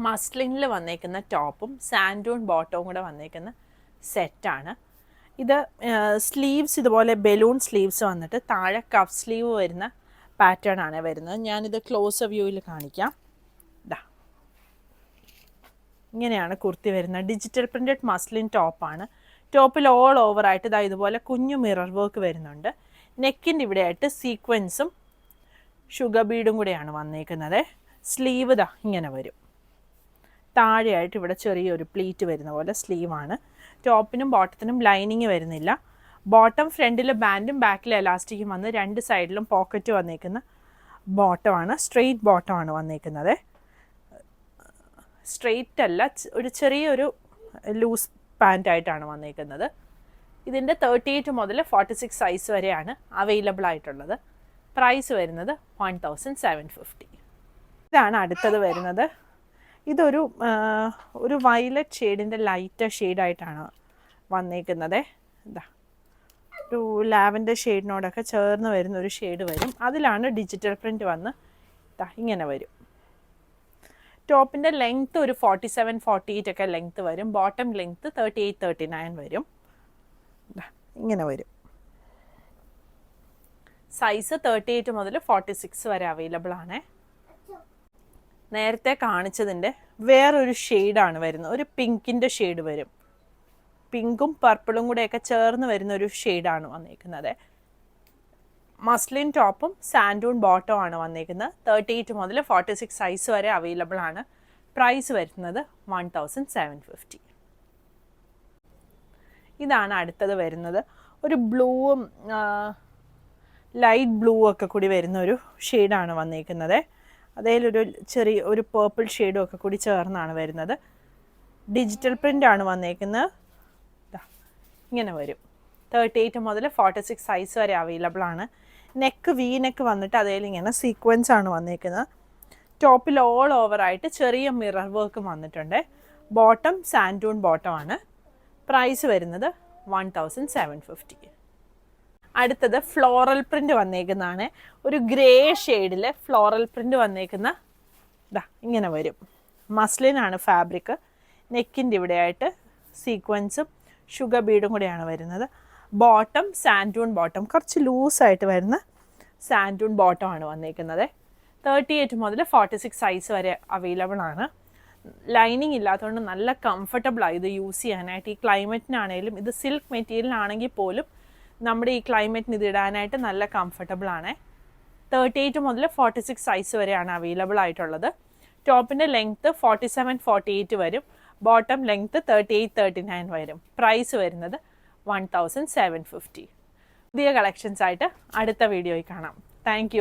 മസ്ലിനിൽ വന്നേക്കുന്ന ടോപ്പും സാൻഡൂൺ ബോട്ടവും കൂടെ വന്നേക്കുന്ന സെറ്റാണ്. ഇത് സ്ലീവ്സ് ഇതുപോലെ ബലൂൺ സ്ലീവ്സ് വന്നിട്ട് താഴെ കഫ് സ്ലീവ് വരുന്ന പാറ്റേൺ ആണ് വരുന്നത്. ഞാനിത് ക്ലോസ് വ്യൂവിൽ കാണിക്കാം. ഇതാ ഇങ്ങനെയാണ് കുർത്തി വരുന്നത്. ഡിജിറ്റൽ പ്രിൻറ്റഡ് മസ്ലിൻ ടോപ്പാണ്. ടോപ്പിൽ ഓൾ ഓവറായിട്ട് ഇതാ ഇതുപോലെ കുഞ്ഞു മിറർ വർക്ക് വരുന്നുണ്ട്. നെക്കിൻ്റെ ഇവിടെയായിട്ട് സീക്വൻസും ഷുഗർ ബീഡും കൂടെയാണ് വന്നേക്കുന്നത്. സ്ലീവ് ഇതാ ഇങ്ങനെ വരും. താഴെയായിട്ട് ഇവിടെ ചെറിയൊരു പ്ലീറ്റ് വരുന്ന പോലെ സ്ലീവാണ്. ടോപ്പിനും ബോട്ടത്തിനും ലൈനിങ് വരുന്നില്ല. ബോട്ടം ഫ്രണ്ടിൽ ബാൻഡും ബാക്കിൽ എലാസ്റ്റിക്കും വന്ന് രണ്ട് സൈഡിലും പോക്കറ്റ് വന്നേക്കുന്ന ബോട്ടമാണ്. സ്ട്രെയിറ്റ് ബോട്ടമാണ് വന്നേക്കുന്നത്. സ്ട്രെയിറ്റ് അല്ല, ഒരു ചെറിയൊരു ലൂസ് പാൻറ്റായിട്ടാണ് വന്നേക്കുന്നത്. ഇതിൻ്റെ 38 മുതൽ 46 സൈസ് വരെയാണ് അവൈലബിൾ ആയിട്ടുള്ളത്. പ്രൈസ് വരുന്നത് 1750. ഇതാണ് അടുത്തത് വരുന്നത്. ഇതൊരു വയലറ്റ് ഷെയ്ഡിൻ്റെ ലൈറ്റ് ഷെയ്ഡായിട്ടാണ് വന്നേക്കുന്നത്. ഇതാ ഒരു ലാവൻഡർ ഷെയ്ഡിനോടൊക്കെ ചേർന്ന് വരുന്ന ഒരു ഷെയ്ഡ് വരും. അതിലാണ് ഡിജിറ്റൽ പ്രിൻറ്റ് വന്ന് ഇതാ ഇങ്ങനെ വരും. ടോപ്പിൻ്റെ ലെങ്ത്ത് ഒരു 47-48 ഒക്കെ ലെങ്ത്ത് വരും. ബോട്ടം ലെങ്ത്ത് 38-39 വരും. ഇങ്ങനെ വരും. സൈസ് 38 മുതൽ 46 വരെ അവൈലബിൾ ആണ്. നേരത്തെ കാണിച്ചതിൻ്റെ വേറൊരു ഷെയ്ഡാണ് വരുന്നത്. ഒരു പിങ്കിൻ്റെ ഷെയ്ഡ് വരും. പിങ്കും പർപ്പിളും കൂടെയൊക്കെ ചേർന്ന് വരുന്ന ഒരു ഷെയ്ഡാണ് വന്നിരിക്കുന്നത്. മസ്ലിൻ ടോപ്പും സാൻഡൂൺ ബോട്ടവും ആണ് വന്നിരിക്കുന്നത്. 38 മുതൽ 46 സൈസ് വരെ അവൈലബിൾ ആണ്. പ്രൈസ് വരുന്നത് 1750. ഇതാണ് അടുത്തത് വരുന്നത്. ഒരു ബ്ലൂവും ലൈറ്റ് ബ്ലൂ ഒക്കെ കൂടി വരുന്ന ഒരു ഷെയ്ഡാണ് വന്നിരിക്കുന്നത്. അതിലൊരു ചെറിയ ഒരു പേർപ്പിൾ ഷെയ്ഡും ഒക്കെ കൂടി ചേർന്നാണ് വരുന്നത്. ഡിജിറ്റൽ പ്രിൻ്റ് ആണ് വന്നേക്കുന്നത്. ഇങ്ങനെ വരും. 38 മുതൽ 46 സൈസ് വരെ അവൈലബിൾ ആണ്. നെക്ക് വി നെക്ക് വന്നിട്ട് അതിൽ ഇങ്ങനെ സീക്വൻസ് ആണ് വന്നേക്കുന്നത്. ടോപ്പിൽ ഓൾ ഓവറായിട്ട് ചെറിയ മിറർ വർക്കും വന്നിട്ടുണ്ട്. ബോട്ടം സാൻഡൂൺ ബോട്ടം ആണ്. പ്രൈസ് വരുന്നത് 1750. അടുത്തത് ഫ്ലോറൽ പ്രിൻ്റ് വന്നേക്കുന്നതാണ്. ഒരു ഗ്രേ ഷെയ്ഡിൽ ഫ്ലോറൽ പ്രിൻ്റ് വന്നേക്കുന്ന ഇതാ ഇങ്ങനെ വരും. മസ്ലിനാണ് ഫാബ്രിക്. നെക്കിൻ്റെ ഇവിടെയായിട്ട് സീക്വൻസും ഷുഗർ ബീഡും കൂടെയാണ് വരുന്നത്. ബോട്ടം സാൻഡൂൺ ബോട്ടം, കുറച്ച് ലൂസായിട്ട് വരുന്ന സാൻഡൂൺ ബോട്ടമാണ് വന്നേക്കുന്നത്. 38 മുതൽ 46 സൈസ് വരെ അവൈലബിൾ ആണ്. ലൈനിങ് ഇല്ലാത്തതുകൊണ്ട് നല്ല കംഫർട്ടബിളാണ് ഇത് യൂസ് ചെയ്യാനായിട്ട്. ഈ ക്ലൈമറ്റിനാണേലും ഇത് സിൽക്ക് മെറ്റീരിയൽ പോലും നമ്മുടെ ഈ ക്ലൈമറ്റിന് ഇത് ഇടാനായിട്ട് നല്ല കംഫർട്ടബിൾ ആണ്. 38 മുതൽ 46 സൈസ് വരെയാണ് അവൈലബിൾ ആയിട്ടുള്ളത്. ടോപ്പിൻ്റെ ലെങ്ത്ത് 47-48 വരും. ബോട്ടം ലെങ്ത്ത് 38-39 വരും. പ്രൈസ് വരുന്നത് 1750. പുതിയ കളക്ഷൻസ് ആയിട്ട് അടുത്ത വീഡിയോയിൽ കാണാം. താങ്ക്